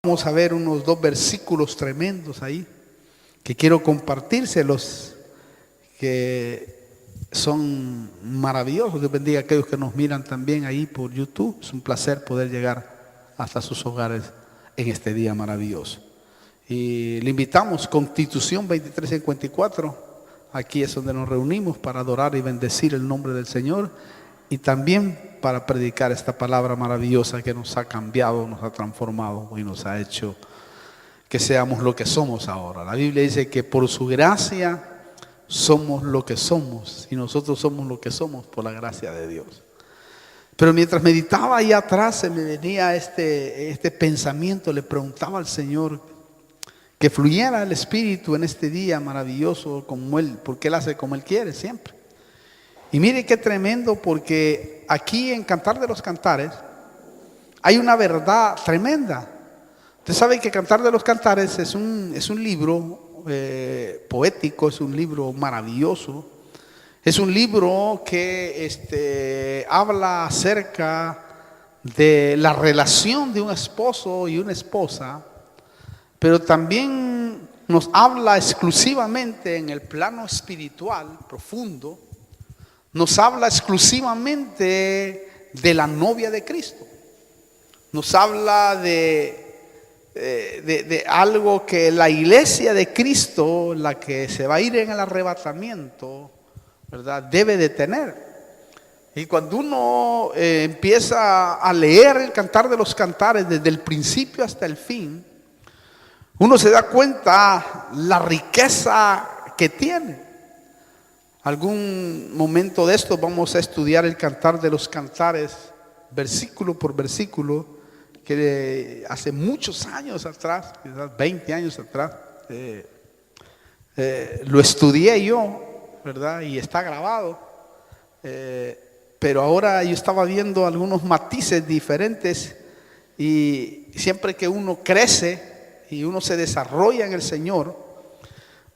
Vamos a ver unos 2 versículos tremendos ahí que quiero compartírselos, que son maravillosos. Dios bendiga a aquellos que nos miran también ahí por YouTube. Es un placer poder llegar hasta sus hogares en este día maravilloso. Y le invitamos, Constitución 2354. Aquí es donde nos reunimos para adorar y bendecir el nombre del Señor, y también para predicar esta palabra maravillosa que nos ha cambiado, nos ha transformado y nos ha hecho que seamos lo que somos ahora. La Biblia dice que por su gracia somos lo que somos, y nosotros somos lo que somos por la gracia de Dios. Pero mientras meditaba ahí atrás, se me venía este pensamiento. Le preguntaba al Señor que fluyera el Espíritu en este día maravilloso como Él, porque Él hace como Él quiere siempre. Y mire qué tremendo, porque aquí en Cantar de los Cantares hay una verdad tremenda. Usted sabe que Cantar de los Cantares es un libro poético, es un libro maravilloso. Es un libro que habla acerca de la relación de un esposo y una esposa, pero también nos habla exclusivamente en el plano espiritual profundo. Nos habla exclusivamente de la novia de Cristo. Nos habla de algo que la iglesia de Cristo, la que se va a ir en el arrebatamiento, ¿verdad?, debe de tener. Y cuando uno empieza a leer el Cantar de los Cantares desde el principio hasta el fin, uno se da cuenta la riqueza que tiene. Algún momento de esto vamos a estudiar el Cantar de los Cantares, versículo por versículo, que hace muchos años atrás, quizás 20 años atrás, lo estudié yo, ¿verdad? Y está grabado. Pero ahora yo estaba viendo algunos matices diferentes, y siempre que uno crece y uno se desarrolla en el Señor,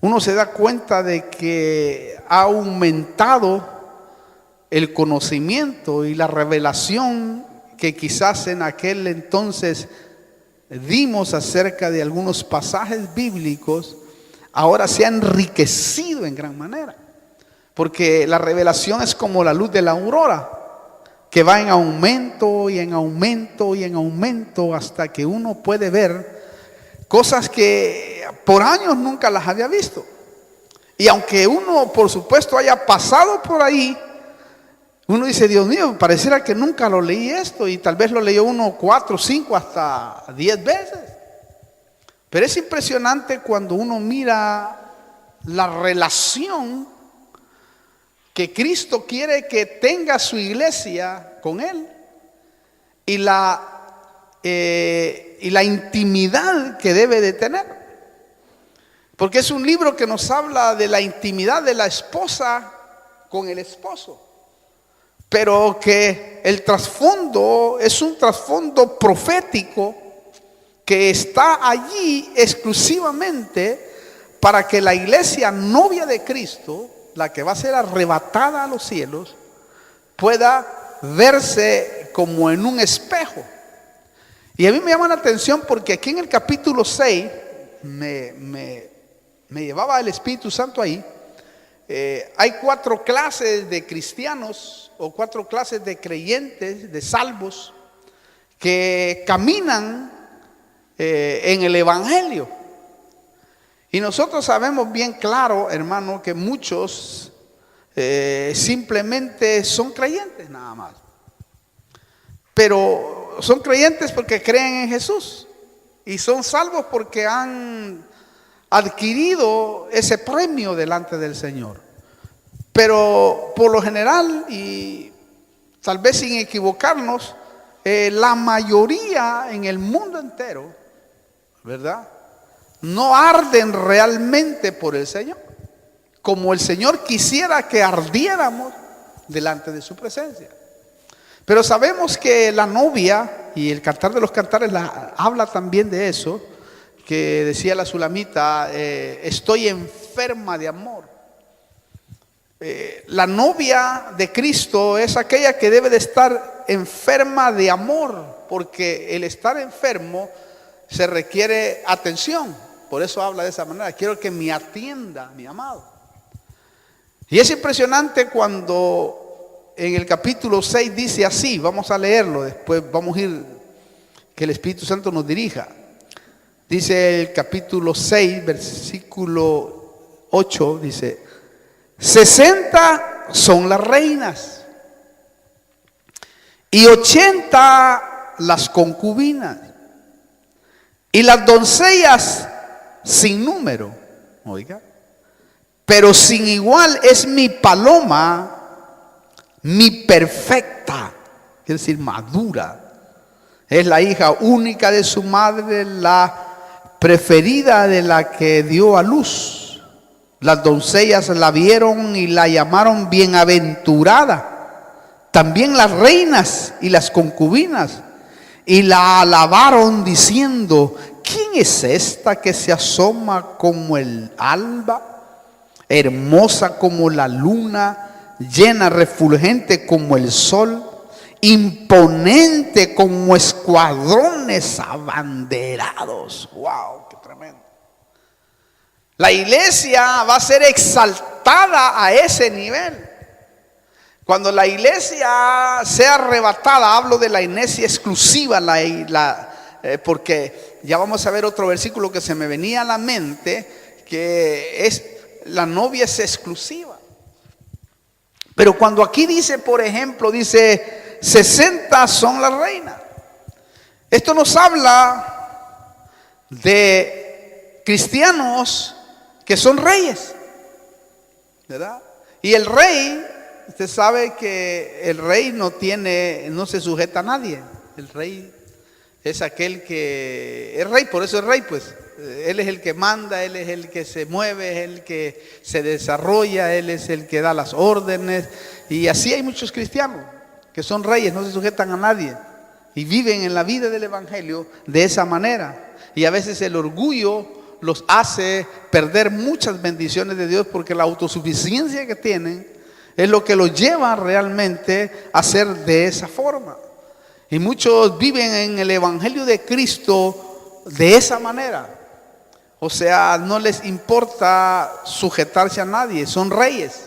uno se da cuenta de que ha aumentado el conocimiento y la revelación que quizás en aquel entonces dimos acerca de algunos pasajes bíblicos. Ahora se ha enriquecido en gran manera, porque la revelación es como la luz de la aurora, que va en aumento y en aumento y en aumento, hasta que uno puede ver cosas que por años nunca las había visto. Y aunque uno, por supuesto, haya pasado por ahí, uno dice: Dios mío, pareciera que nunca lo leí esto. Y tal vez lo leyó uno 4, 5, hasta 10 veces. Pero es impresionante cuando uno mira la relación que Cristo quiere que tenga su iglesia con Él, y la intimidad que debe de tener. Porque es un libro que nos habla de la intimidad de la esposa con el esposo, pero que el trasfondo es un trasfondo profético que está allí exclusivamente para que la iglesia novia de Cristo, la que va a ser arrebatada a los cielos, pueda verse como en un espejo. Y a mí me llama la atención porque aquí en el capítulo 6 me llevaba el Espíritu Santo ahí. Hay 4 clases de cristianos, o 4 clases de creyentes, de salvos, que caminan en el Evangelio. Y nosotros sabemos bien claro, hermano, que muchos simplemente son creyentes nada más. Pero son creyentes porque creen en Jesús, y son salvos porque han adquirido ese premio delante del Señor. Pero por lo general, y tal vez sin equivocarnos, la mayoría en el mundo entero, ¿verdad?, no arden realmente por el Señor, como el Señor quisiera que ardiéramos delante de su presencia. Pero sabemos que la novia, y el Cantar de los Cantares habla también de eso, que decía la Sulamita: estoy enferma de amor. La novia de Cristo es aquella que debe de estar enferma de amor, porque el estar enfermo se requiere atención. Por eso habla de esa manera. Quiero que me atienda, mi amado. Y es impresionante cuando en el capítulo 6 dice así. Vamos a leerlo, después vamos a ir, que el Espíritu Santo nos dirija. Dice el capítulo 6, versículo 8, dice: 60 son las reinas y 80 las concubinas, y las doncellas sin número. Oiga, pero sin igual es mi paloma, mi perfecta, quiere decir madura. Es la hija única de su madre, la preferida de la que dio a luz. Las doncellas la vieron y la llamaron bienaventurada. También las reinas y las concubinas, y la alabaron diciendo: ¿quién es esta que se asoma como el alba, hermosa como la luna, llena, refulgente como el sol, imponente como escuadrones abanderados? ¡Wow! ¡Qué tremendo! La iglesia va a ser exaltada a ese nivel. Cuando la iglesia sea arrebatada, hablo de la iglesia exclusiva, porque ya vamos a ver otro versículo que se me venía a la mente, que es: la novia es exclusiva. Pero cuando aquí dice, por ejemplo, dice 60 son las reinas, esto nos habla de cristianos que son reyes, ¿verdad? Y el rey, usted sabe que el rey no se sujeta a nadie. El rey es aquel que es rey, por eso es rey, pues. Él es el que manda, él es el que se mueve, es el que se desarrolla, él es el que da las órdenes. Y así hay muchos cristianos que son reyes, no se sujetan a nadie y viven en la vida del evangelio de esa manera. Y a veces el orgullo los hace perder muchas bendiciones de Dios, porque la autosuficiencia que tienen es lo que los lleva realmente a ser de esa forma. Y muchos viven en el evangelio de Cristo de esa manera. O sea, no les importa sujetarse a nadie, son reyes.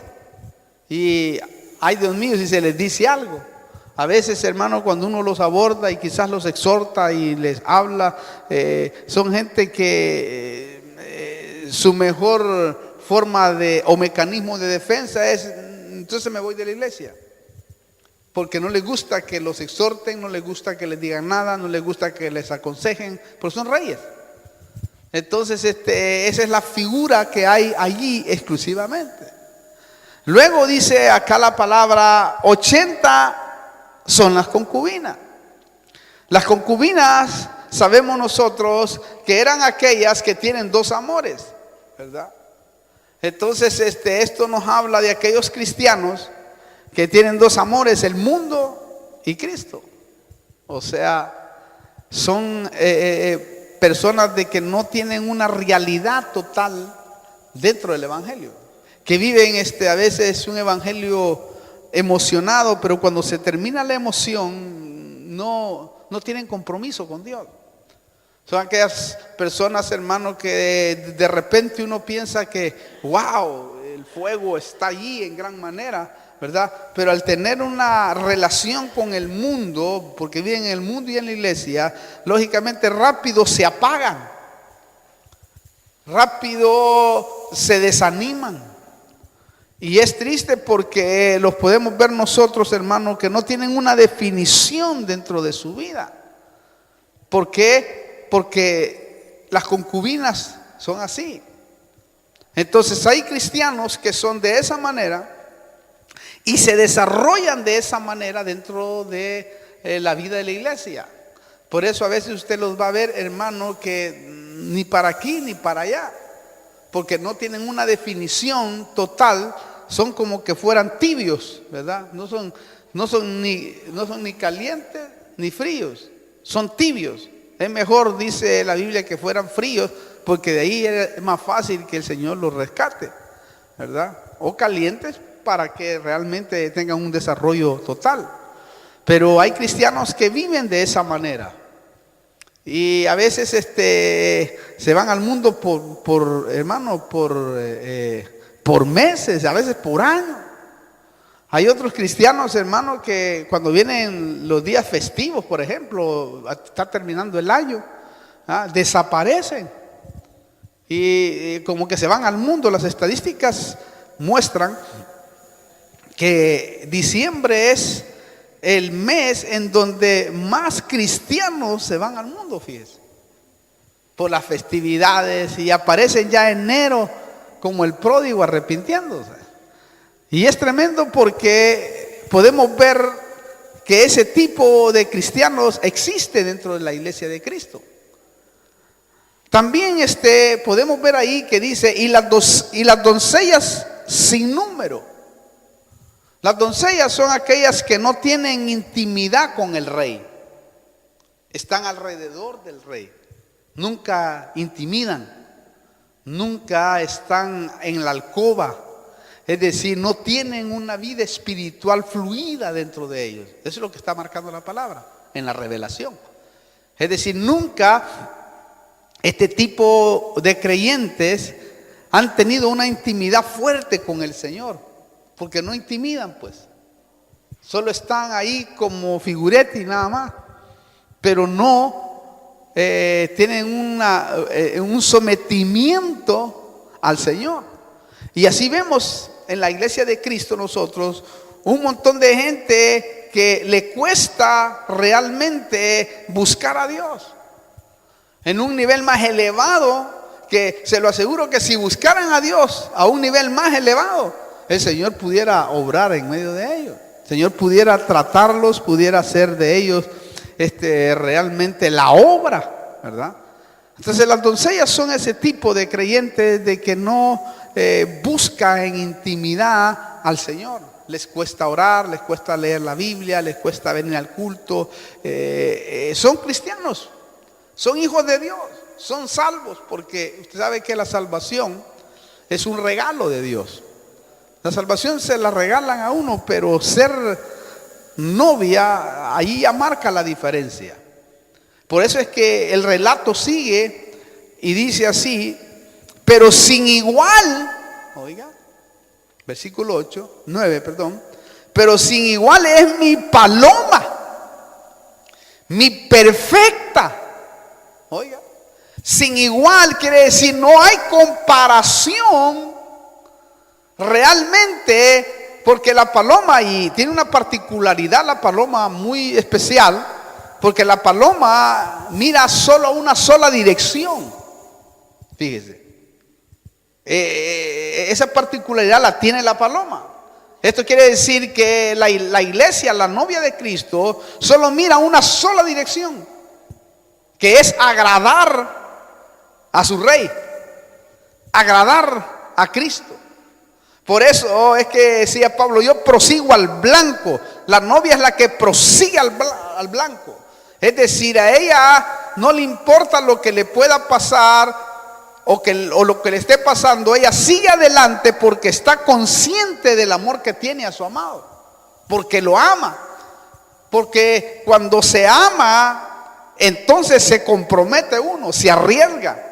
Y ay, Dios mío, si se les dice algo. A veces, hermano, cuando uno los aborda y quizás los exhorta y les habla, son gente que su mejor forma o mecanismo de defensa es: entonces me voy de la iglesia. Porque no les gusta que los exhorten, no les gusta que les digan nada, no les gusta que les aconsejen, pero son reyes. Entonces esa es la figura que hay allí exclusivamente. Luego dice acá la palabra: 80 son las concubinas. Las concubinas, sabemos nosotros que eran aquellas que tienen dos amores, ¿verdad? Entonces esto nos habla de aquellos cristianos que tienen dos amores: el mundo y Cristo. O sea, son personas de que no tienen una realidad total dentro del evangelio, que viven a veces un evangelio emocionado, pero cuando se termina la emoción no tienen compromiso con Dios. Son aquellas personas, hermano, que de repente uno piensa que wow, el fuego está allí en gran manera, ¿verdad? Pero al tener una relación con el mundo, porque viven en el mundo y en la iglesia, lógicamente rápido se apagan, rápido se desaniman. Y es triste porque los podemos ver nosotros, hermanos, que no tienen una definición dentro de su vida. ¿Por qué? Porque las concubinas son así. Entonces hay cristianos que son de esa manera y se desarrollan de esa manera dentro de la vida de la iglesia. Por eso a veces usted los va a ver, hermano, que ni para aquí ni para allá, porque no tienen una definición total, son como que fueran tibios, ¿verdad? No son ni calientes ni fríos, son tibios. Es mejor, dice la Biblia, que fueran fríos, porque de ahí es más fácil que el Señor los rescate, ¿verdad? O calientes para que realmente tengan un desarrollo total. Pero hay cristianos que viven de esa manera. Y a veces se van al mundo por meses, a veces por años. Hay otros cristianos, hermano, que cuando vienen los días festivos, por ejemplo, está terminando el año, desaparecen y como que se van al mundo. Las estadísticas muestran que diciembre es el mes en donde más cristianos se van al mundo, fíjese, por las festividades, y aparecen ya en enero como el pródigo arrepintiéndose. Y es tremendo porque podemos ver que ese tipo de cristianos existe dentro de la iglesia de Cristo. También podemos ver ahí que dice, y las doncellas sin número. Las doncellas son aquellas que no tienen intimidad con el rey. Están alrededor del rey. Nunca intimidan. Nunca están en la alcoba. Es decir, no tienen una vida espiritual fluida dentro de ellos. Eso es lo que está marcando la palabra en la revelación. Es decir, nunca este tipo de creyentes han tenido una intimidad fuerte con el Señor, porque no intimidan, pues. Solo están ahí como figuretti nada más, pero no tienen un sometimiento al Señor. Y así vemos en la iglesia de Cristo nosotros un montón de gente que le cuesta realmente buscar a Dios en un nivel más elevado, que se lo aseguro que si buscaran a Dios a un nivel más elevado, el Señor pudiera obrar en medio de ellos. El Señor pudiera tratarlos, pudiera hacer de ellos realmente la obra, ¿verdad? Entonces las doncellas son ese tipo de creyentes de que no buscan en intimidad al Señor. Les cuesta orar, les cuesta leer la Biblia, les cuesta venir al culto. Son cristianos, son hijos de Dios, son salvos, porque usted sabe que la salvación es un regalo de Dios. La salvación se la regalan a uno, pero ser novia, ahí ya marca la diferencia. Por eso es que el relato sigue y dice así: pero sin igual, oiga, versículo 9, pero sin igual es mi paloma, mi perfecta. Oiga, sin igual quiere decir no hay comparación realmente, porque la paloma, y tiene una particularidad la paloma muy especial, porque la paloma mira solo una sola dirección. Fíjese, esa particularidad la tiene la paloma. Esto quiere decir que la iglesia, la novia de Cristo, solo mira una sola dirección, que es agradar a su rey, agradar a Cristo. Por eso es que decía Pablo: yo prosigo al blanco. La novia es la que prosigue al blanco. Es decir, a ella no le importa lo que le pueda pasar o lo que le esté pasando. Ella sigue adelante porque está consciente del amor que tiene a su amado, porque lo ama. Porque cuando se ama, entonces se compromete uno, se arriesga.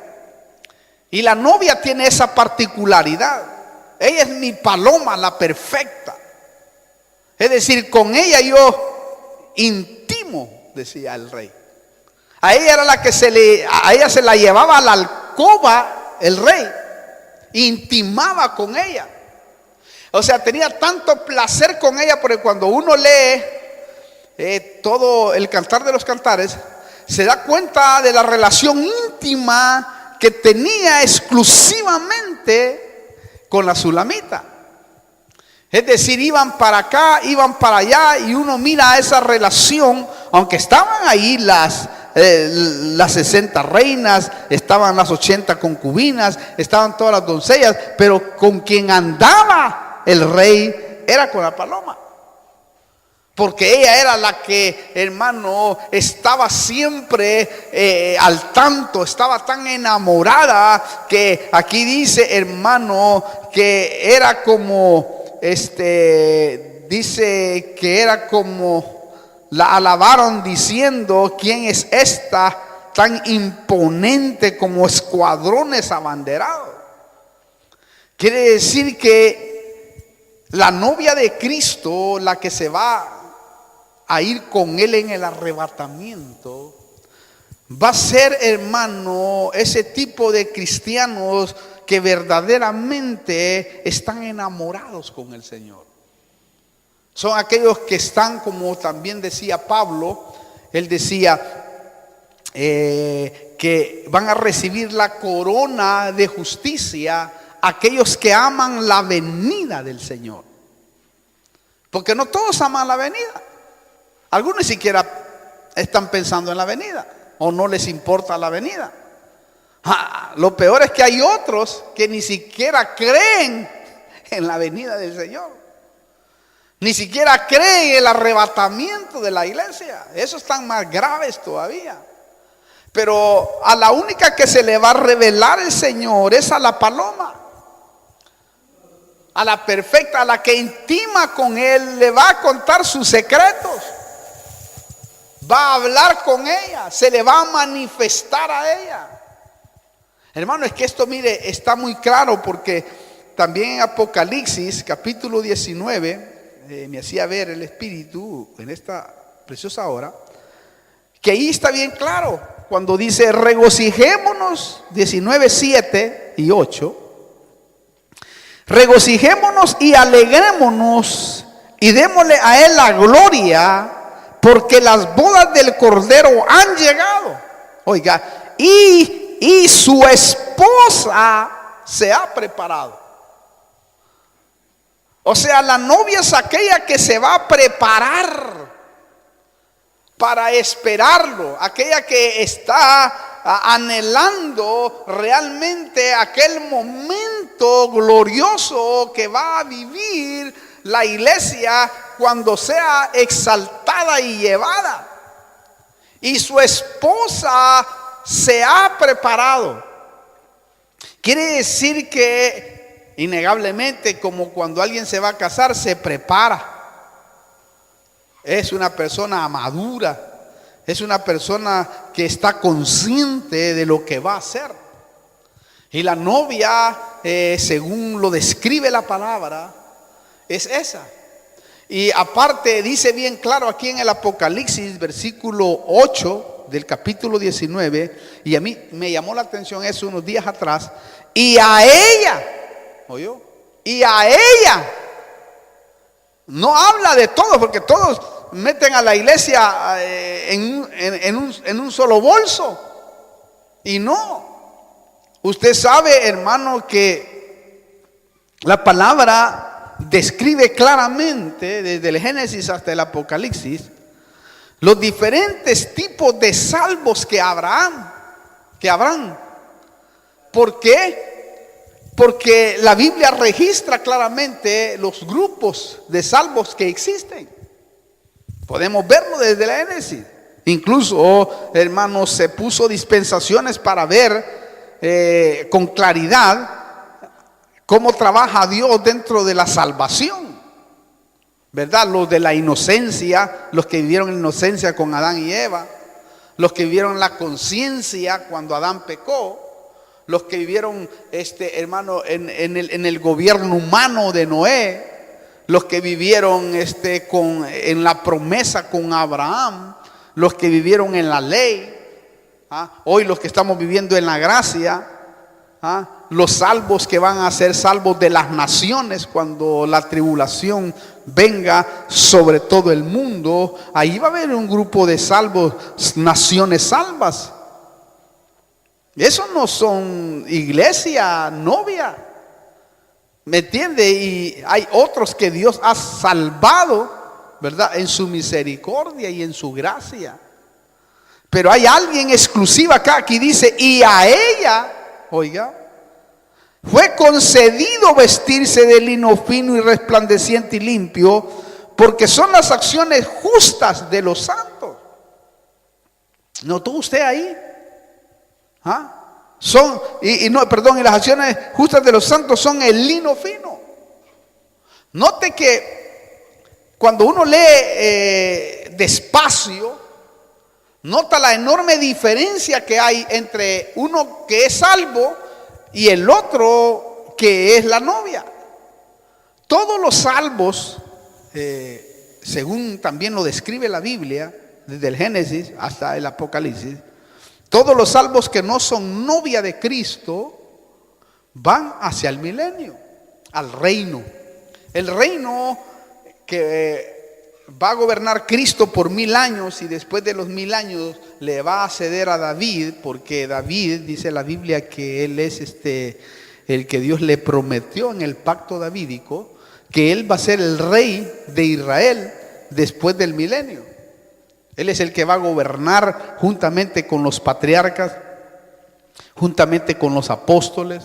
Y la novia tiene esa particularidad. Ella es mi paloma, la perfecta. Es decir, con ella yo intimo, decía el rey. A ella era la que a ella se la llevaba a la alcoba el rey, intimaba con ella. O sea, tenía tanto placer con ella, porque cuando uno lee todo el Cantar de los Cantares, se da cuenta de la relación íntima que tenía exclusivamente con la sulamita. Es decir, iban para acá, iban para allá, y uno mira esa relación, aunque estaban ahí las 60 reinas, estaban las 80 concubinas, estaban todas las doncellas, pero con quien andaba el rey era con la paloma. Porque ella era la que, hermano, estaba siempre al tanto, estaba tan enamorada, que aquí dice, hermano, que era como, dice que era como, la alabaron diciendo: ¿quién es esta tan imponente como escuadrones abanderados. Quiere decir que la novia de Cristo, la que se va a ir con Él en el arrebatamiento, va a ser, hermano, ese tipo de cristianos que verdaderamente están enamorados con el Señor. Son aquellos que están, como también decía Pablo, él decía que van a recibir la corona de justicia aquellos que aman la venida del Señor. Porque no todos aman la venida. Algunos ni siquiera están pensando en la venida o no les importa la venida. Lo peor es que hay otros que ni siquiera creen en la venida del Señor. Ni siquiera creen en el arrebatamiento de la iglesia. Esos están más graves todavía. Pero a la única que se le va a revelar el Señor es a la paloma. A la perfecta, a la que intima con Él, le va a contar sus secretos. Va a hablar con ella, se le va a manifestar a ella. Hermano, es que esto, mire, está muy claro porque también en Apocalipsis, capítulo 19, me hacía ver el Espíritu en esta preciosa hora, que ahí está bien claro, cuando dice regocijémonos, 19, 7 y 8, regocijémonos y alegrémonos y démosle a Él la gloria, porque las bodas del Cordero han llegado. Oiga, y su esposa se ha preparado. O sea, la novia es aquella que se va a preparar para esperarlo, aquella que está anhelando realmente aquel momento glorioso que va a vivir la iglesia cuando sea exaltada y llevada. Y su esposa se ha preparado. Quiere decir que innegablemente, como cuando alguien se va a casar, se prepara. Es una persona madura, es una persona que está consciente de lo que va a hacer. Y la novia, según lo describe la palabra, es esa. Y aparte dice bien claro aquí en el Apocalipsis, versículo 8 del capítulo 19, y a mí me llamó la atención eso unos días atrás, y a ella, ¿oyó? Y a ella, no habla de todos, porque todos meten a la iglesia en un solo bolso, y no. Usted sabe, hermano, que la palabra describe claramente desde el Génesis hasta el Apocalipsis los diferentes tipos de salvos que habrán. ¿Por qué? Porque la Biblia registra claramente los grupos de salvos que existen. Podemos verlo desde el Génesis. Incluso, hermanos, se puso dispensaciones para ver con claridad cómo trabaja Dios dentro de la salvación, ¿verdad? Los de la inocencia, los que vivieron en inocencia con Adán y Eva, los que vivieron la conciencia cuando Adán pecó, los que vivieron, hermano, en el gobierno humano de Noé, los que vivieron en la promesa con Abraham, los que vivieron en la ley, hoy los que estamos viviendo en la gracia, los salvos que van a ser salvos de las naciones cuando la tribulación venga sobre todo el mundo. Ahí va a haber un grupo de salvos, naciones salvas. Esos no son iglesia novia, ¿me entiende? Y hay otros que Dios ha salvado, ¿verdad? En su misericordia y en su gracia. Pero hay alguien exclusiva acá que dice, y a ella, oiga, fue concedido vestirse de lino fino y resplandeciente y limpio, porque son las acciones justas de los santos. ¿Notó usted ahí? Y las acciones justas de los santos son el lino fino. Note que cuando uno lee despacio, Nota la enorme diferencia que hay entre uno que es salvo y el otro que es la novia. Todos los salvos, según también lo describe la Biblia, desde el Génesis hasta el Apocalipsis, todos los salvos que no son novia de Cristo van hacia el milenio, al reino. El reino que va a gobernar Cristo por 1000 años, y después de los 1000 años le va a ceder a David, porque David, dice la Biblia, que él es el que Dios le prometió en el pacto davídico, que él va a ser el rey de Israel después del milenio. Él es el que va a gobernar juntamente con los patriarcas, juntamente con los apóstoles,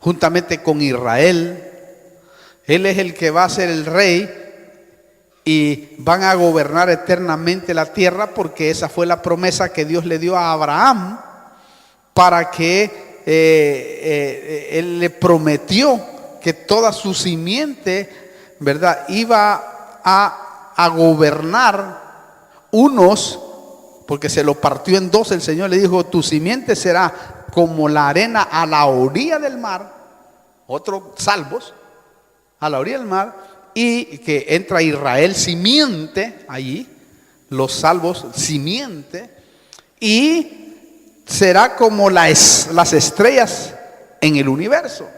juntamente con Israel. Él es el que va a ser el rey y van a gobernar eternamente la tierra, porque esa fue la promesa que Dios le dio a Abraham, para que él le prometió que toda su simiente, ¿verdad?, iba a gobernar unos, porque se lo partió en dos. El Señor le dijo: tu simiente será como la arena a la orilla del mar, otros salvos, a la orilla del mar, y que entra Israel simiente allí, los salvos simiente, y será como las estrellas en el universo.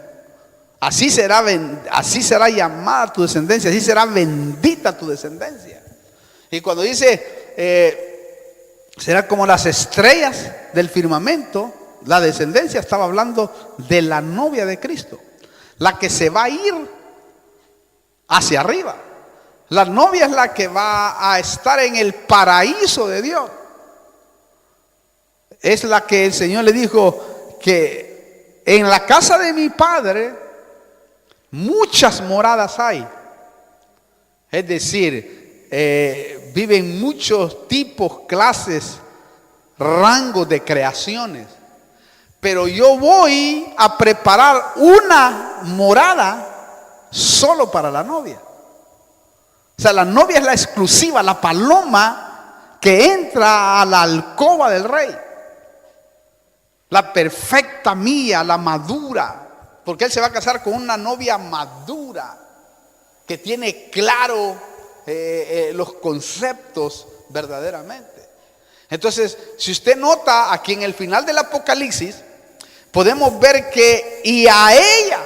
Así será llamada tu descendencia, así será bendita tu descendencia. Y cuando dice será como las estrellas del firmamento, la descendencia estaba hablando de la novia de Cristo, la que se va a ir hacia arriba. La novia es la que va a estar en el paraíso de Dios. Es la que el Señor le dijo que en la casa de mi Padre muchas moradas hay. Es decir, viven muchos tipos, clases, rangos de creaciones. Pero yo voy a preparar una morada solo para la novia. O sea, la novia es la exclusiva, la paloma que entra a la alcoba del rey. La perfecta mía, la madura. Porque él se va a casar con una novia madura, que tiene claro los conceptos verdaderamente. Entonces, si usted nota aquí en el final del Apocalipsis, podemos ver que y a ella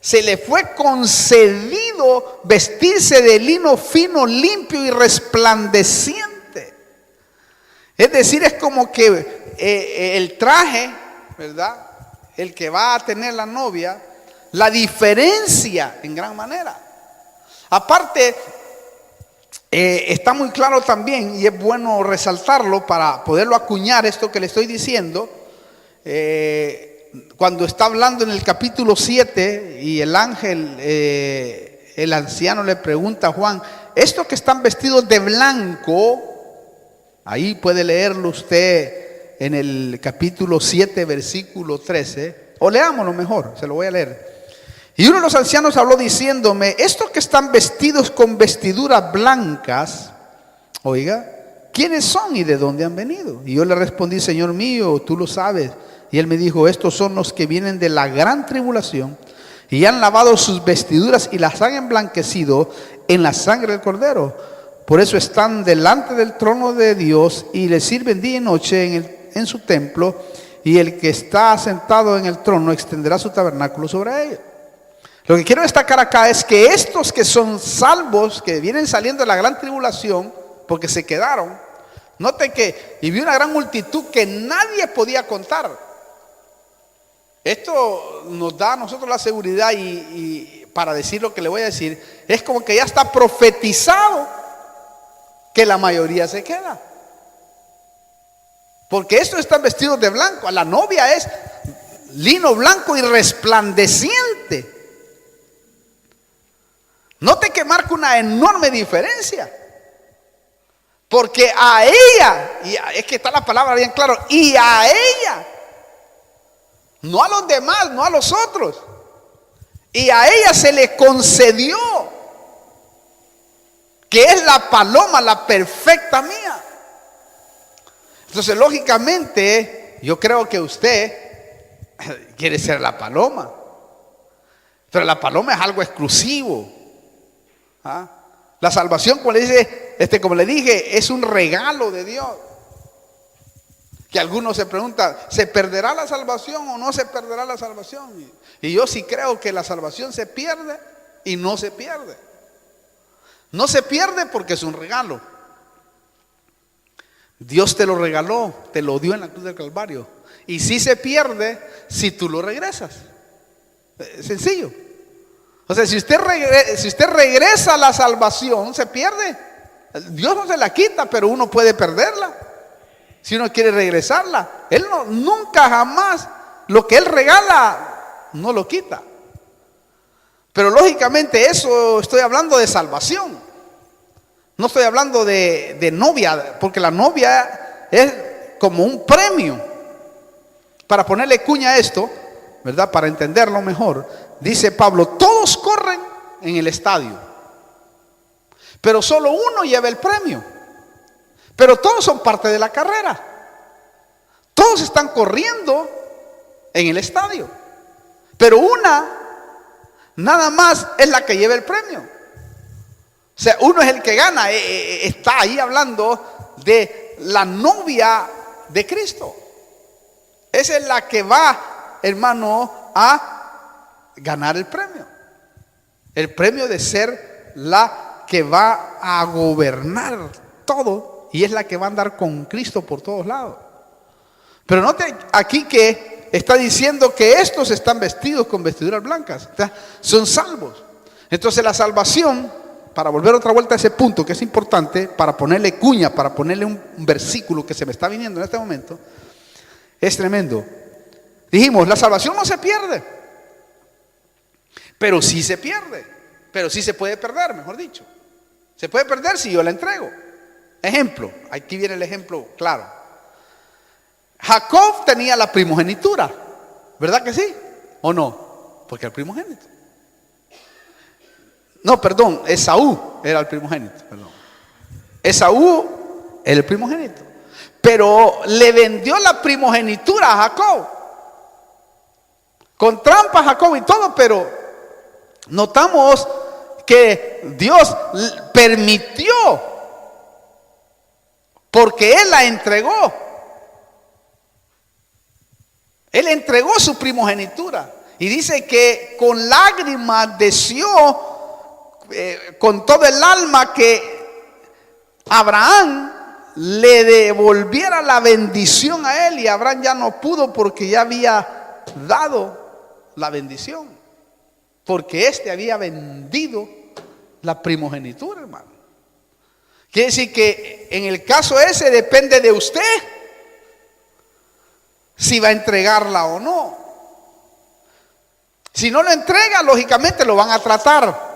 se le fue concedido vestirse de lino fino, limpio y resplandeciente. Es decir, es como que el traje, ¿verdad?, el que va a tener la novia, la diferencia en gran manera. Aparte, está muy claro también, y es bueno resaltarlo para poderlo acuñar esto que le estoy diciendo, cuando está hablando en el capítulo 7 y el ángel, el anciano le pregunta a Juan: estos que están vestidos de blanco, ahí puede leerlo usted en el capítulo 7 versículo 13, o leámoslo mejor, se lo voy a leer. Y uno de los ancianos habló diciéndome: estos que están vestidos con vestiduras blancas, oiga, ¿quiénes son y de dónde han venido? Y yo le respondí: Señor mío, tú lo sabes. Y él me dijo: estos son los que vienen de la gran tribulación y han lavado sus vestiduras y las han emblanquecido en la sangre del Cordero. Por eso están delante del trono de Dios y le sirven día y noche en su templo, y el que está sentado en el trono extenderá su tabernáculo sobre ellos. Lo que quiero destacar acá es que estos que son salvos, que vienen saliendo de la gran tribulación, porque se quedaron, noten que y vi una gran multitud que nadie podía contar. Esto nos da a nosotros la seguridad, y para decir lo que le voy a decir, es como que ya está profetizado que la mayoría se queda. Porque estos están vestidos de blanco. La novia es lino blanco y resplandeciente. Note que marca una enorme diferencia. Porque a ella, y es que está la palabra bien claro, y a ella, no a los demás, no a los otros, y a ella se le concedió, que es la paloma, la perfecta mía. Entonces, lógicamente, yo creo que usted quiere ser la paloma. Pero la paloma es algo exclusivo. ¿Ah? La salvación, como le dije, es un regalo de Dios. Que algunos se preguntan, ¿se perderá la salvación o no se perderá la salvación? Y yo sí creo que la salvación se pierde y no se pierde. No se pierde porque es un regalo. Dios te lo regaló, te lo dio en la cruz del Calvario. Y sí se pierde si tú lo regresas. Sencillo. O sea, si usted regresa a la salvación, se pierde. Dios no se la quita, pero uno puede perderla si uno quiere regresarla. Él nunca jamás lo que Él regala no lo quita. Pero lógicamente eso estoy hablando de salvación. No estoy hablando de novia, porque la novia es como un premio. Para ponerle cuña a esto, ¿verdad? Para entenderlo mejor, dice Pablo, todos corren en el estadio, pero solo uno lleva el premio. Pero todos son parte de la carrera. Todos están corriendo en el estadio, pero una nada más es la que lleva el premio. O sea, uno es el que gana. Está ahí hablando de la novia de Cristo. Esa es la que va, hermano, a ganar el premio. El premio de ser la que va a gobernar todo y es la que va a andar con Cristo por todos lados. Pero note aquí que está diciendo que estos están vestidos con vestiduras blancas, o sea, son salvos. Entonces la salvación, para volver otra vuelta a ese punto que es importante, para ponerle cuña, para ponerle un versículo que se me está viniendo en este momento, es tremendo. Dijimos, la salvación no se pierde, pero sí se pierde, pero sí se puede perder, mejor dicho. Se puede perder si yo la entrego. Ejemplo, aquí viene el ejemplo claro. Jacob tenía la primogenitura, ¿verdad que sí? ¿O no? Porque el primogénito. No, perdón, Esaú era el primogénito, perdón. Esaú era el primogénito. Pero le vendió la primogenitura a Jacob. Con trampa a Jacob y todo, pero notamos que Dios permitió, porque Él la entregó. Él entregó su primogenitura. Y dice que con lágrimas deseó con todo el alma que Abraham le devolviera la bendición a él, y Abraham ya no pudo porque ya había dado la bendición, porque éste había vendido la primogenitura, hermano. Quiere decir que en el caso ese depende de usted si va a entregarla o no. Si no lo entrega, lógicamente lo van a tratar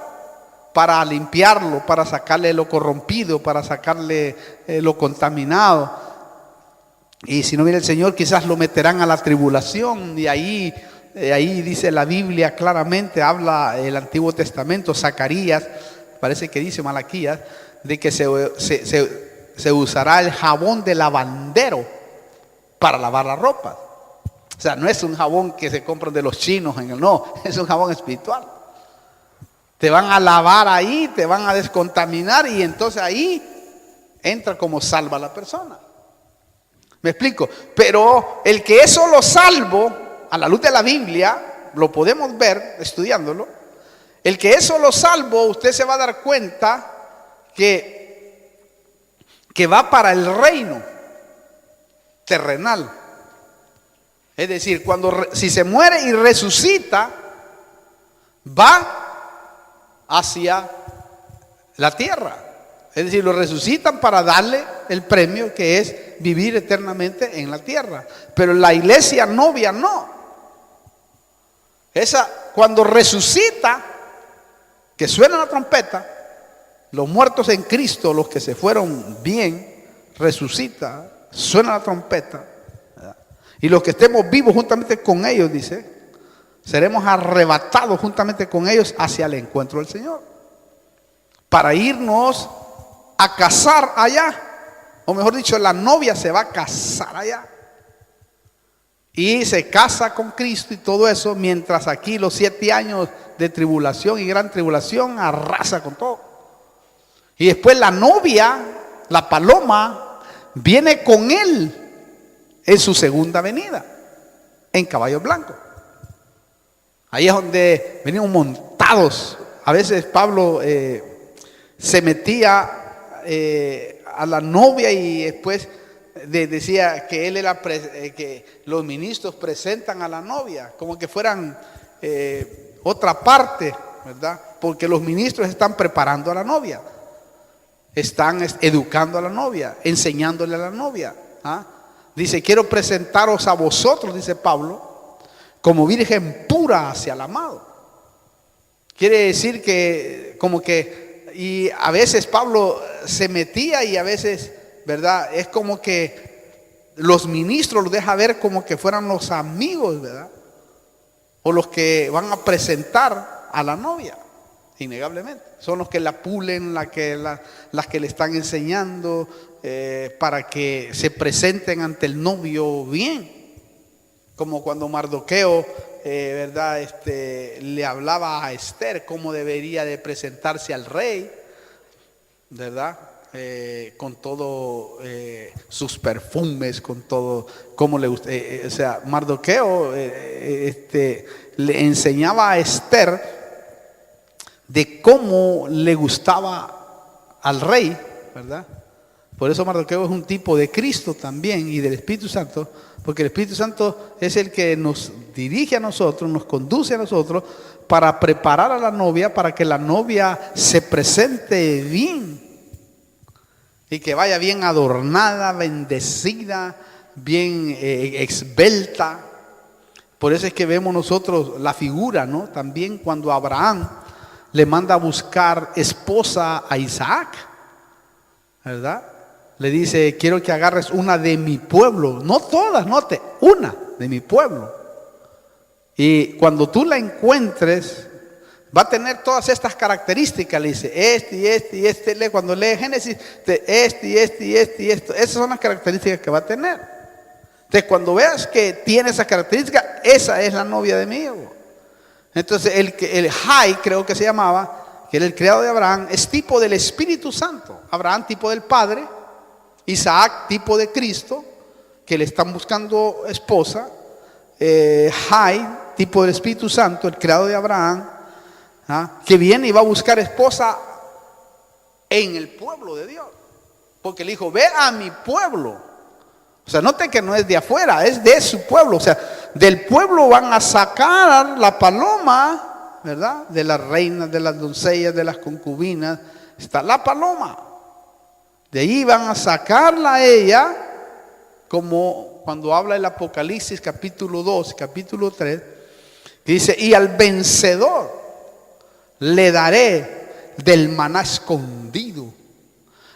para limpiarlo, para sacarle lo corrompido, para sacarle lo contaminado. Y si no viene el Señor, quizás lo meterán a la tribulación. Y ahí dice la Biblia claramente, habla el Antiguo Testamento, Zacarías, parece que dice Malaquías, de que se usará el jabón de lavandero para lavar la ropa. O sea, no es un jabón que se compran de los chinos, no, es un jabón espiritual. Te van a lavar ahí, te van a descontaminar, y entonces ahí entra como salva a la persona. ¿Me explico? Pero el que es solo salvo, a la luz de la Biblia, lo podemos ver estudiándolo. El que es solo salvo, usted se va a dar cuenta que va para el reino terrenal. Es decir, si se muere y resucita, va hacia la tierra. Es decir, lo resucitan para darle el premio que es vivir eternamente en la tierra. Pero la iglesia novia no. Esa, cuando resucita, que suena la trompeta, los muertos en Cristo, los que se fueron bien, resucita, suena la trompeta, ¿verdad? Y los que estemos vivos juntamente con ellos, dice, seremos arrebatados juntamente con ellos hacia el encuentro del Señor, para irnos a casar allá. o mejor dicho, la novia se va a casar allá. Y se casa con Cristo y todo eso, mientras aquí los 7 años de tribulación y gran tribulación arrasa con todo. Y después la novia, la paloma, viene con él en su segunda venida, en caballo blanco. Ahí es donde venían montados. A veces Pablo se metía a la novia y después decía que él era que los ministros presentan a la novia como que fueran otra parte, ¿verdad? Porque los ministros están preparando a la novia, están educando a la novia, enseñándole a la novia. Dice, quiero presentaros a vosotros, dice Pablo, como virgen pura hacia el amado. Quiere decir que como que, y a veces Pablo se metía y a veces, ¿verdad? Es como que los ministros los deja ver como que fueran los amigos, ¿verdad? O los que van a presentar a la novia, innegablemente. Son los que la pulen, las que le están enseñando para que se presenten ante el novio bien. Como cuando Mardoqueo, ¿verdad? Le hablaba a Esther cómo debería de presentarse al rey, ¿verdad? Con todo sus perfumes, con todo como le gusta. O sea, Mardoqueo le enseñaba a Esther de cómo le gustaba al rey, ¿verdad? Por eso Mardoqueo es un tipo de Cristo también y del Espíritu Santo, porque el Espíritu Santo es el que nos dirige a nosotros, nos conduce a nosotros para preparar a la novia, para que la novia se presente bien y que vaya bien adornada, bendecida, bien esbelta. Por eso es que vemos nosotros la figura, ¿no? También cuando Abraham le manda a buscar esposa a Isaac, ¿verdad? Le dice, quiero que agarres una de mi pueblo, no todas, note, una de mi pueblo. Y cuando tú la encuentres, va a tener todas estas características, le dice, cuando lee Génesis, y esto, esas son las características que va a tener. Entonces, cuando veas que tiene esas características, esa es la novia de mi hijo. Entonces, el Jai, creo que se llamaba, que era el criado de Abraham, es tipo del Espíritu Santo. Abraham, tipo del Padre. Isaac, tipo de Cristo, que le están buscando esposa. Jai, tipo del Espíritu Santo, el criado de Abraham, que viene y va a buscar esposa en el pueblo de Dios. Porque le dijo, ve a mi pueblo. O sea, noten que no es de afuera, es de su pueblo. O sea, del pueblo van a sacar la paloma, ¿verdad? De las reinas, de las doncellas, de las concubinas, está la paloma. De ahí van a sacarla a ella, como cuando habla el Apocalipsis capítulo 2, capítulo 3, que dice, y al vencedor le daré del maná escondido.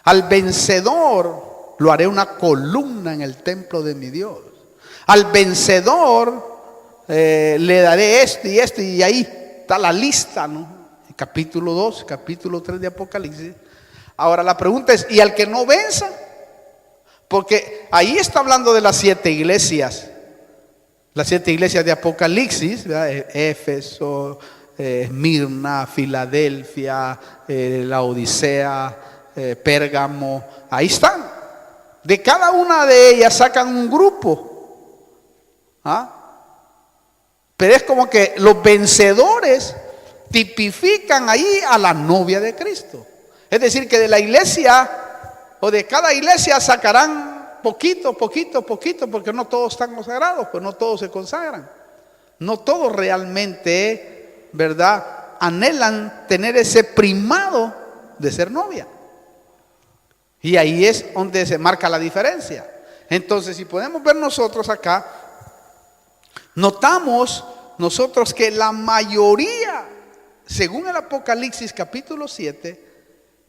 Al vencedor lo haré una columna en el templo de mi Dios. Al vencedor le daré esto, y ahí está la lista, ¿no? En capítulo 2, capítulo 3 de Apocalipsis. Ahora la pregunta es, ¿y al que no venza? Porque ahí está hablando de las 7 iglesias. Las 7 iglesias de Apocalipsis, ¿verdad? Éfeso, Mirna, Filadelfia, la Odisea, Pérgamo. Ahí están. De cada una de ellas sacan un grupo. Pero es como que los vencedores tipifican ahí a la novia de Cristo. Es decir, que de la iglesia o de cada iglesia sacarán poquito, porque no todos están consagrados, pues no todos se consagran. No todos realmente, ¿verdad?, anhelan tener ese primado de ser novia. Y ahí es donde se marca la diferencia. Entonces, si podemos ver nosotros acá, notamos nosotros que la mayoría, según el Apocalipsis capítulo 7,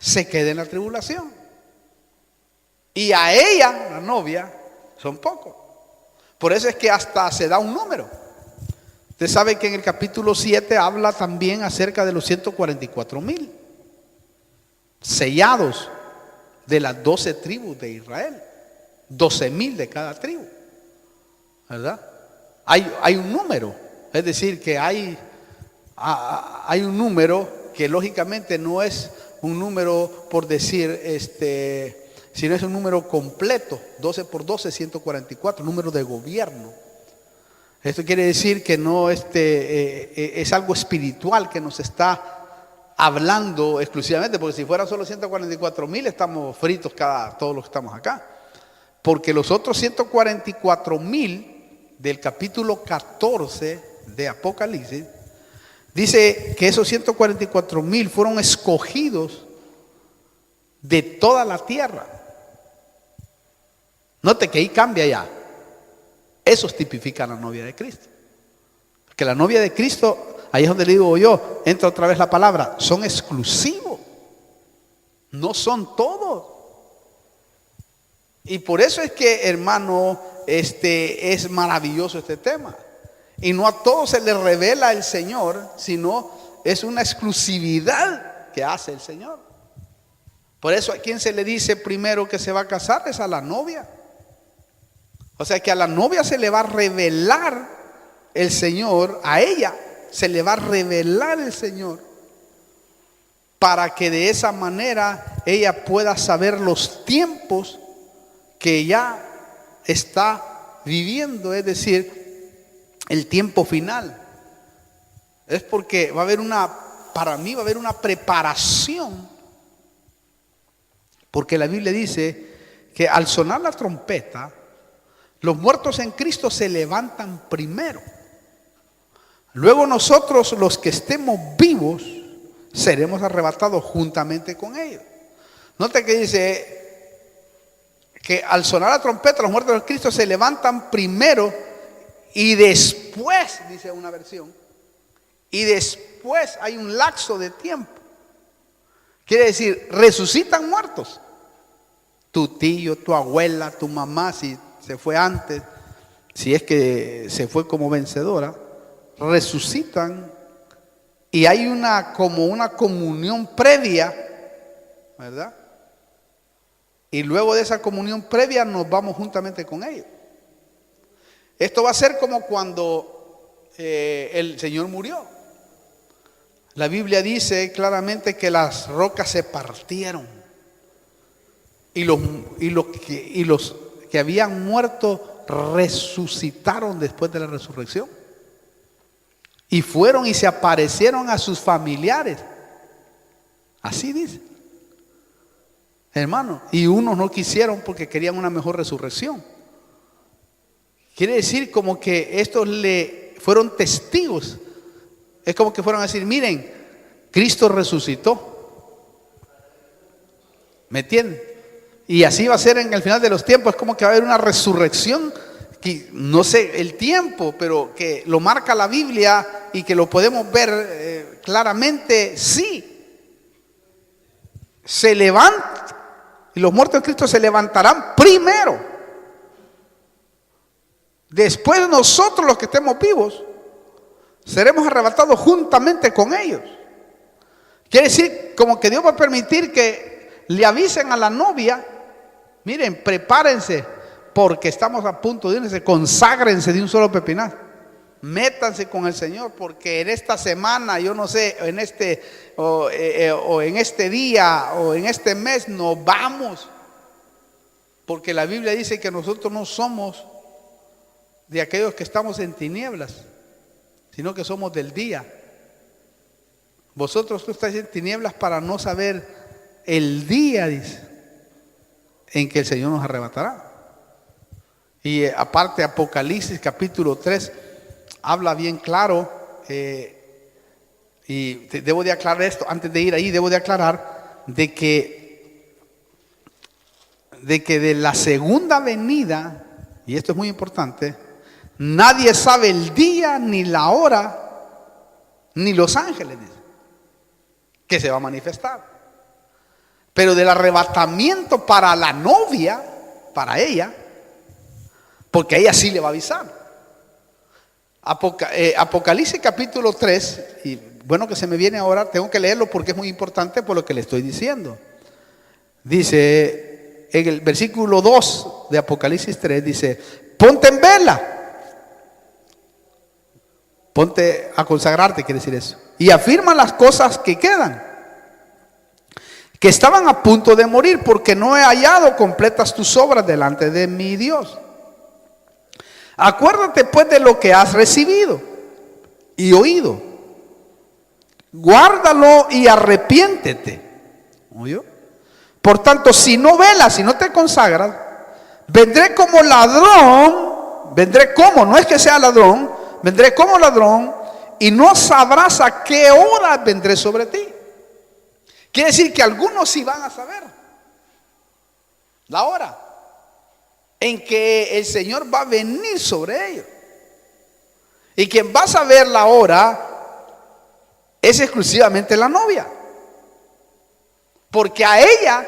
se queda en la tribulación. Y a ella, la novia, son pocos. Por eso es que hasta se da un número. Usted sabe que en el capítulo 7 habla también acerca de los 144,000 sellados de las 12 tribus de Israel. 12,000 de cada tribu, ¿verdad? Hay un número, es decir, que hay un número que lógicamente no es un número por decir, sino es un número completo. 12 por 12, 144, número de gobierno. Esto quiere decir que no es algo espiritual que nos está hablando exclusivamente, porque si fueran solo 144,000 estamos fritos todos los que estamos acá. Porque los otros 144,000 del capítulo 14 de Apocalipsis, dice que esos 144,000 fueron escogidos de toda la tierra. Note que ahí cambia ya. Esos tipifican a la novia de Cristo. Porque la novia de Cristo, ahí es donde le digo yo, entra otra vez la palabra, son exclusivos. No son todos. Y por eso es que, hermano, es maravilloso este tema. Y no a todos se les revela el Señor, sino es una exclusividad que hace el Señor. Por eso a quien se le dice primero que se va a casar es a la novia. O sea que a la novia se le va a revelar el Señor, a ella se le va a revelar el Señor, para que de esa manera ella pueda saber los tiempos que ya está viviendo, es decir, el tiempo final. Es porque va a haber para mí va a haber una preparación, porque la Biblia dice que al sonar la trompeta, los muertos en Cristo se levantan primero. Luego nosotros, los que estemos vivos, seremos arrebatados juntamente con ellos. Note que dice que al sonar la trompeta, los muertos en Cristo se levantan primero y después, dice una versión, y después hay un lapso de tiempo. Quiere decir, resucitan muertos. Tu tío, tu abuela, tu mamá, si se fue antes, si es que se fue como vencedora, resucitan y hay como una comunión previa, ¿verdad? Y luego de esa comunión previa nos vamos juntamente con ellos. Esto va a ser como cuando el Señor murió. La Biblia dice claramente que las rocas se partieron y los que habían muerto resucitaron después de la resurrección. Y fueron y se aparecieron a sus familiares. Así dice. Hermano, y unos no quisieron porque querían una mejor resurrección. Quiere decir como que estos le fueron testigos. Es como que fueron a decir, miren, Cristo resucitó. ¿Me entienden? Y así va a ser en el final de los tiempos. Es como que va a haber una resurrección, que no sé el tiempo, pero que lo marca la Biblia y que lo podemos ver claramente. Sí, se levanta y los muertos en Cristo se levantarán primero. Después nosotros, los que estemos vivos, seremos arrebatados juntamente con ellos. Quiere decir como que Dios va a permitir que le avisen a la novia, miren, prepárense porque estamos a punto de irse, conságrense de un solo pepinazo, métanse con el Señor, porque en esta semana, yo no sé, en este día o en este mes nos vamos, porque la Biblia dice que nosotros no somos de aquellos que estamos en tinieblas, sino que somos del día. Vosotros tú estáis en tinieblas para no saber el día, dice, en que el Señor nos arrebatará. Y aparte Apocalipsis capítulo 3 habla bien claro, y debo de aclarar esto, antes de ir ahí debo de aclarar de que de la segunda venida, y esto es muy importante, nadie sabe el día, ni la hora, ni los ángeles, dice, que se va a manifestar. Pero del arrebatamiento para la novia, para ella, porque a ella sí le va a avisar. Apocalipsis capítulo 3, y bueno que se me viene ahora, tengo que leerlo porque es muy importante por lo que le estoy diciendo. dice en el versículo 2 de Apocalipsis 3, dice, ponte en vela. Ponte a consagrarte, quiere decir eso. Y afirma las cosas que quedan, que estaban a punto de morir, porque no he hallado completas tus obras delante de mi Dios. Acuérdate pues de lo que has recibido y oído. Guárdalo y arrepiéntete. ¿Oyó? Por tanto, si no velas, si no te consagras, vendré como ladrón. Vendré como, no es que sea ladrón, vendré como ladrón y no sabrás a qué hora vendré sobre ti. Quiere decir que algunos sí van a saber la hora en que el Señor va a venir sobre ellos. Y quien va a saber la hora es exclusivamente la novia. Porque a ella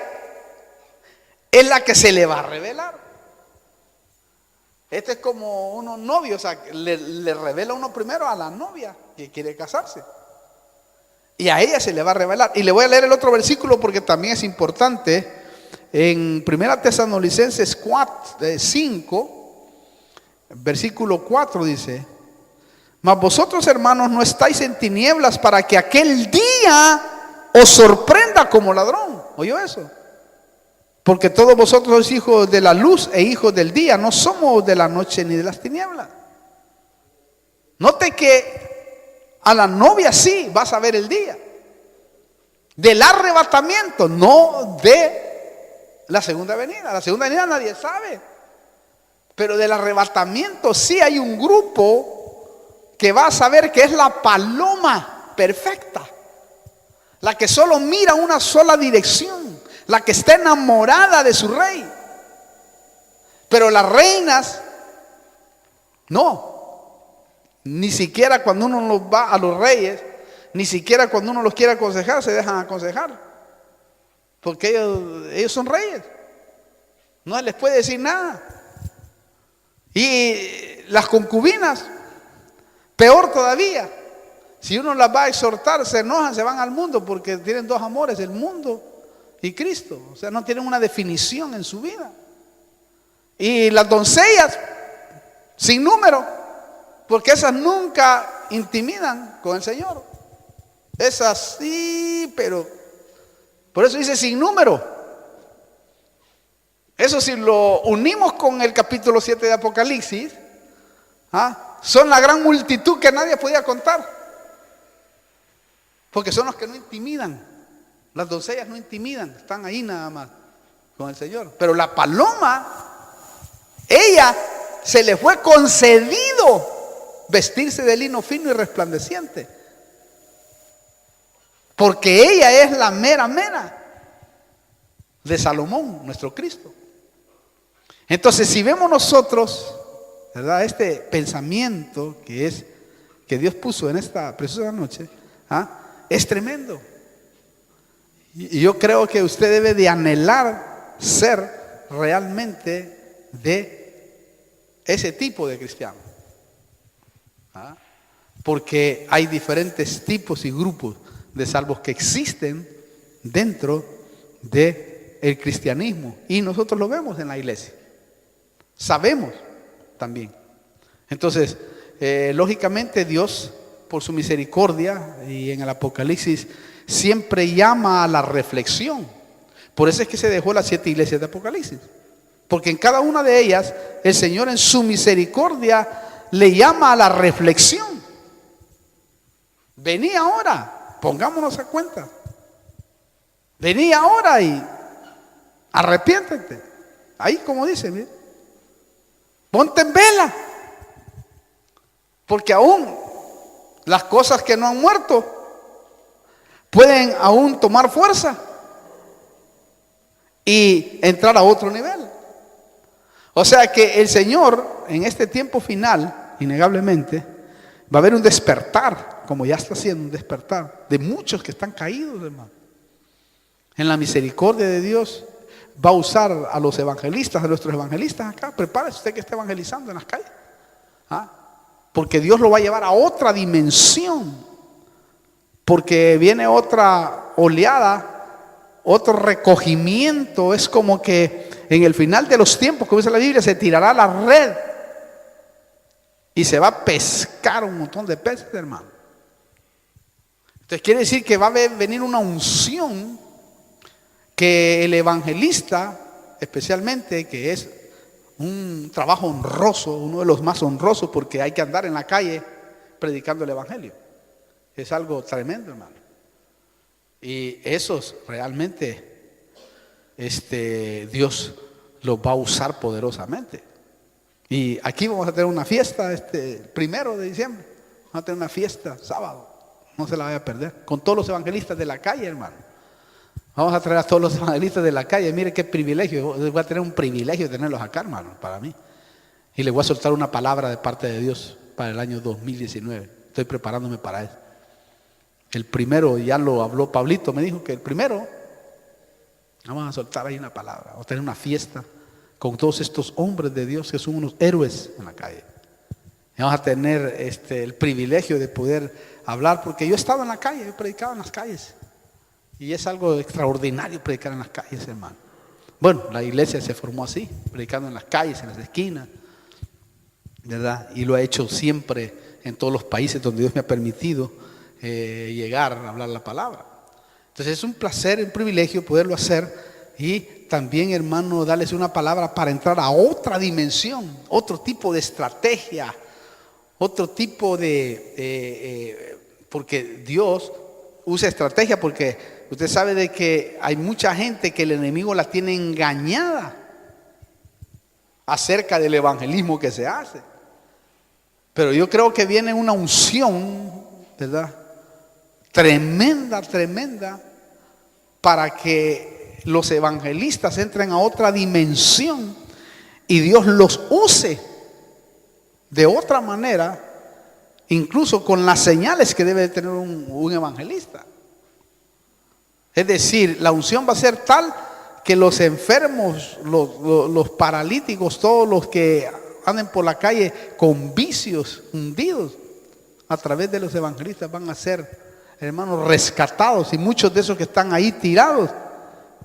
es la que se le va a revelar. Este es como unos novios, o sea, le revela uno primero a la novia que quiere casarse. Y a ella se le va a revelar. Y le voy a leer el otro versículo porque también es importante. En 1 Tesalonicenses 5, versículo 4 dice: mas vosotros, hermanos, no estáis en tinieblas para que aquel día os sorprenda como ladrón. ¿Oyó eso? Porque todos vosotros sois hijos de la luz e hijos del día. No somos de la noche ni de las tinieblas. Note que a la novia sí vas a ver el día del arrebatamiento, no de la segunda venida. La segunda venida nadie sabe, pero del arrebatamiento sí hay un grupo que va a saber que es la paloma perfecta, la que solo mira una sola dirección, la que está enamorada de su rey. Pero las reinas no, ni siquiera cuando uno los va a los reyes, ni siquiera cuando uno los quiere aconsejar, se dejan aconsejar, porque ellos son reyes, no les puede decir nada. Y las concubinas, peor todavía, si uno las va a exhortar, se enojan, se van al mundo, porque tienen dos amores, el mundo y Cristo. O sea, no tienen una definición en su vida. Y las doncellas, sin número, porque esas nunca intimidan con el Señor. Esas sí, pero por eso dice sin número. Eso si lo unimos con el capítulo 7 de Apocalipsis, son la gran multitud que nadie podía contar, porque son los que no intimidan. Las doncellas no intimidan, están ahí nada más con el Señor. Pero la paloma, ella se le fue concedido vestirse de lino fino y resplandeciente, porque ella es la mera de Salomón, nuestro Cristo. Entonces, si vemos nosotros, ¿verdad?, este pensamiento que Dios puso en esta preciosa noche, es tremendo. Y yo creo que usted debe de anhelar ser realmente de ese tipo de cristiano. Porque hay diferentes tipos y grupos de salvos que existen dentro del cristianismo. Y nosotros lo vemos en la iglesia. Sabemos también. Entonces, lógicamente Dios, por su misericordia, y en el Apocalipsis siempre llama a la reflexión. Por eso es que se dejó las 7 iglesias de Apocalipsis, porque en cada una de ellas el Señor en su misericordia le llama a la reflexión. Vení ahora, pongámonos a cuenta. Vení ahora y arrepiéntete. Ahí como dice, mire, ponte en vela, porque aún las cosas que no han muerto pueden aún tomar fuerza y entrar a otro nivel. O sea que el Señor en este tiempo final, innegablemente, va a haber un despertar, como ya está haciendo un despertar de muchos que están caídos, hermano. En la misericordia de Dios va a usar a los evangelistas, a nuestros evangelistas acá. Prepárese usted que está evangelizando en las calles, porque Dios lo va a llevar a otra dimensión. Porque viene otra oleada otro recogimiento. Es como que en el final de los tiempos, como dice la Biblia, se tirará la red y se va a pescar un montón de peces, hermano. Entonces quiere decir que va a venir una unción que el evangelista, especialmente, que es un trabajo honroso, uno de los más honrosos, porque hay que andar en la calle predicando el evangelio. Es algo tremendo, hermano. Y esos realmente Dios los va a usar poderosamente. Y aquí vamos a tener una fiesta 1 de diciembre. Vamos a tener una fiesta sábado. No se la vaya a perder. Con todos los evangelistas de la calle, hermano. Vamos a traer a todos los evangelistas de la calle. Mire qué privilegio. Voy a tener un privilegio de tenerlos acá, hermano, para mí. Y les voy a soltar una palabra de parte de Dios para el año 2019. Estoy preparándome para eso. El primero, ya lo habló Pablito, me dijo que el primero, vamos a soltar ahí una palabra. Vamos a tener una fiesta con todos estos hombres de Dios que son unos héroes en la calle. Y vamos a tener el privilegio de poder hablar, porque yo he estado en la calle, he predicado en las calles. Y es algo extraordinario predicar en las calles, hermano. Bueno, la iglesia se formó así, predicando en las calles, en las esquinas, ¿verdad? Y lo ha hecho siempre en todos los países donde Dios me ha permitido llegar a hablar la palabra. Entonces es un placer, un privilegio poderlo hacer. Y también, hermano, darles una palabra para entrar a otra dimensión, otro tipo de estrategia, otro tipo porque Dios usa estrategia, porque usted sabe de que hay mucha gente que el enemigo la tiene engañada acerca del evangelismo que se hace. Pero yo creo que viene una unción, ¿verdad? Tremenda, tremenda, para que los evangelistas entren a otra dimensión y Dios los use de otra manera, incluso con las señales que debe tener un evangelista. Es decir, la unción va a ser tal que los enfermos, los paralíticos, todos los que anden por la calle con vicios hundidos, a través de los evangelistas van a ser, hermanos, rescatados. Y muchos de esos que están ahí tirados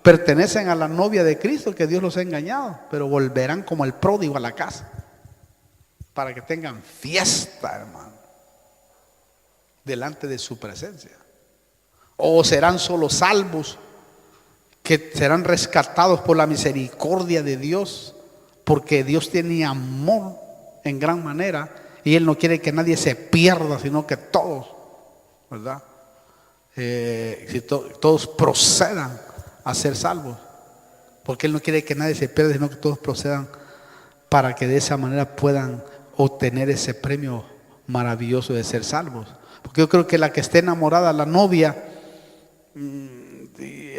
pertenecen a la novia de Cristo, que Dios los ha engañado, pero volverán como el pródigo a la casa para que tengan fiesta, hermano, delante de su presencia. O serán solo salvos, que serán rescatados por la misericordia de Dios, porque Dios tiene amor en gran manera y Él no quiere que nadie se pierda, sino que todos, ¿verdad? Todos procedan a ser salvos, porque Él no quiere que nadie se pierda, sino que todos procedan para que de esa manera puedan obtener ese premio maravilloso de ser salvos. Porque yo creo que la que esté enamorada, la novia,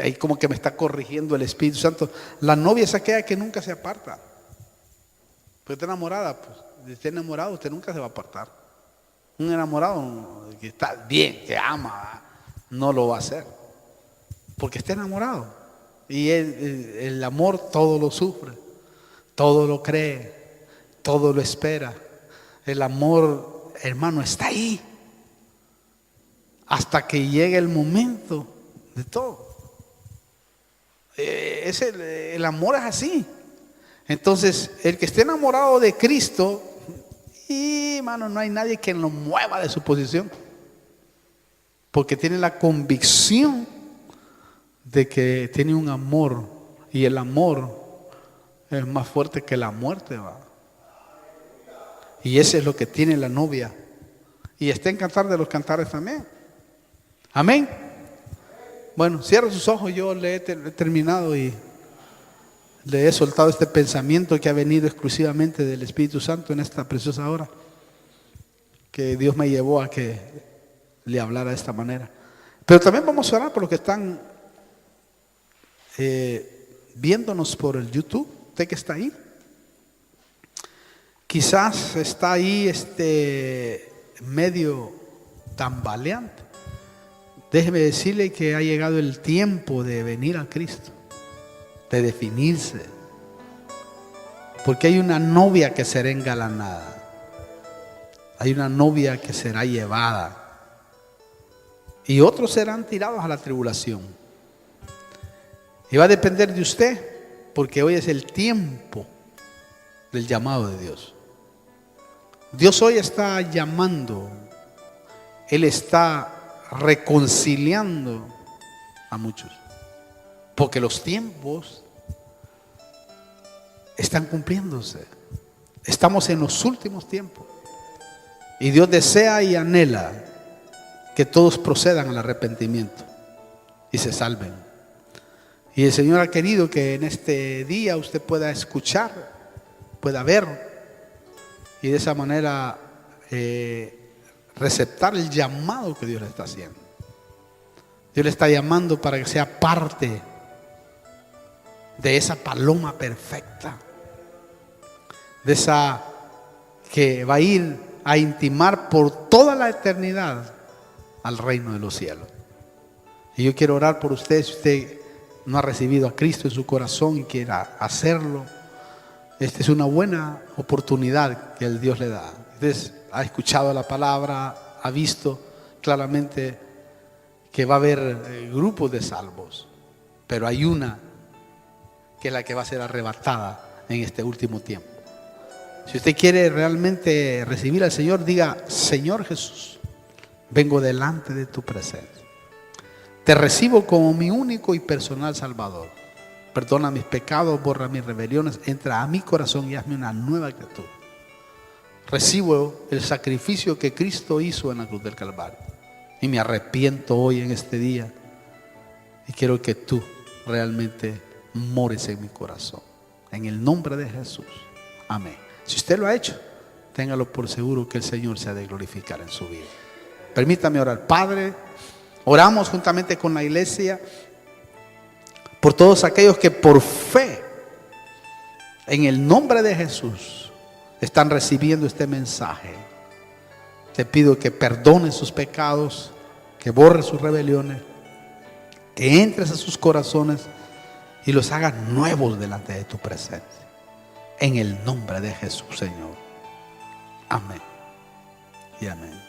ahí como que me está corrigiendo el Espíritu Santo, la novia es aquella que nunca se aparta. Porque está enamorada, pues, si está enamorado, usted nunca se va a apartar. Un enamorado que está bien, que ama, no lo va a hacer, porque está enamorado. Y el amor todo lo sufre, todo lo cree, todo lo espera. El amor, hermano, está ahí hasta que llegue el momento de todo. El amor es así. Entonces, el que esté enamorado de Cristo, y hermano, no hay nadie que lo mueva de su posición, porque tiene la convicción de que tiene un amor, y el amor es más fuerte que la muerte, ¿va? Y ese es lo que tiene la novia, y está en Cantar de los Cantares también. Amén. Bueno, cierra sus ojos. Yo le he terminado y le he soltado este pensamiento que ha venido exclusivamente del Espíritu Santo en esta preciosa hora, que Dios me llevó a que le hablara de esta manera. Pero también vamos a orar por los que están viéndonos por el YouTube. Usted que está ahí, quizás está ahí medio tambaleante. Déjeme decirle que ha llegado el tiempo de venir a Cristo, de definirse, porque hay una novia que será engalanada, hay una novia que será llevada, y otros serán tirados a la tribulación. Y va a depender de usted, porque hoy es el tiempo del llamado de Dios. Dios hoy está llamando, Él está reconciliando a muchos, porque los tiempos están cumpliéndose. Estamos en los últimos tiempos y Dios desea y anhela que todos procedan al arrepentimiento y se salven. Y el Señor ha querido que en este día usted pueda escuchar, pueda ver y de esa manera receptar el llamado que Dios le está haciendo. Dios le está llamando para que sea parte de esa paloma perfecta, de esa que va a ir a intimar por toda la eternidad al reino de los cielos. Y yo quiero orar por usted. Si usted no ha recibido a Cristo en su corazón y quiera hacerlo, esta es una buena oportunidad que el Dios le da. Usted ha escuchado la palabra, ha visto claramente que va a haber grupos de salvos, pero hay una que es la que va a ser arrebatada en este último tiempo. Si usted quiere realmente recibir al Señor, diga: Señor Jesús, vengo delante de tu presencia. Te recibo como mi único y personal Salvador. Perdona mis pecados, borra mis rebeliones, entra a mi corazón y hazme una nueva criatura. Recibo el sacrificio que Cristo hizo en la cruz del Calvario y me arrepiento hoy en este día y quiero que tú realmente mores en mi corazón. En el nombre de Jesús. Amén. Si usted lo ha hecho, téngalo por seguro que el Señor se ha de glorificar en su vida. Permítame orar. Padre, oramos juntamente con la iglesia por todos aquellos que por fe, en el nombre de Jesús, están recibiendo este mensaje. Te pido que perdones sus pecados, que borres sus rebeliones, que entres a sus corazones y los hagas nuevos delante de tu presencia. En el nombre de Jesús, Señor. Amén y amén.